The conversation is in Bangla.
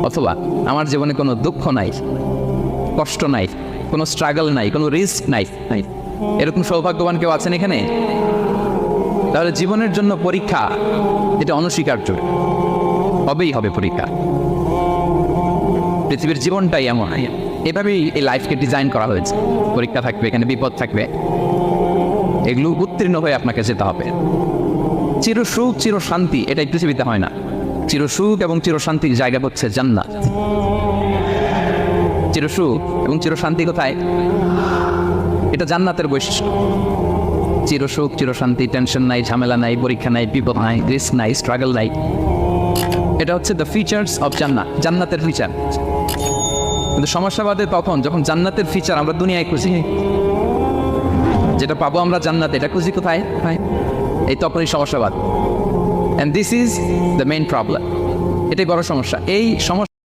অথবা আমার জীবনে কোনো দুঃখ নাই, কষ্ট নাই, কোনো স্ট্রাগল নাই, কোনো রিস্ক নাই, এরকম সৌভাগ্যবান কেউ আছেন এখানে? তাহলে জীবনের জন্য পরীক্ষা এটা অনস্বীকার্য, হবেই হবে পরীক্ষা। পৃথিবীর জীবনটাই এমন, এভাবেই এই লাইফকে ডিজাইন করা হয়েছে। পরীক্ষা থাকবে, এখানে বিপদ থাকবে, এগুলো উত্তীর্ণ হয়ে আপনাকে যেতে হবে। চির সুখ চির শান্তি এটাই পৃথিবীতে হয় না। চির সুখ এবং চির শান্তির জায়গা হচ্ছে জান্নাত। চির সুখ এবং চির শান্তি কোথায়? এটা জান্নাতের বৈশিষ্ট্য। চির সুখ চির শান্তি, টেনশন নাই, ঝামেলা নাই, পরীক্ষা নাই, বিপদ নাই, রিস্ক নাই, স্ট্রাগল নাই। এটা হচ্ছে দ্য ফিচার্স অফ জান্নাত, জান্নাতের ফিচার। কিন্তু সমস্যা বাদে তখন যখন জান্নাতের ফিচার আমরা দুনিয়ায় খুঁজি, যেটা পাবো আমরা জান্নাত, এটা খুঁজি কোথায়? এই তখনই সমস্যাবাদ। And this is the main problem. এটাই বড় সমস্যা। এই সমস্যা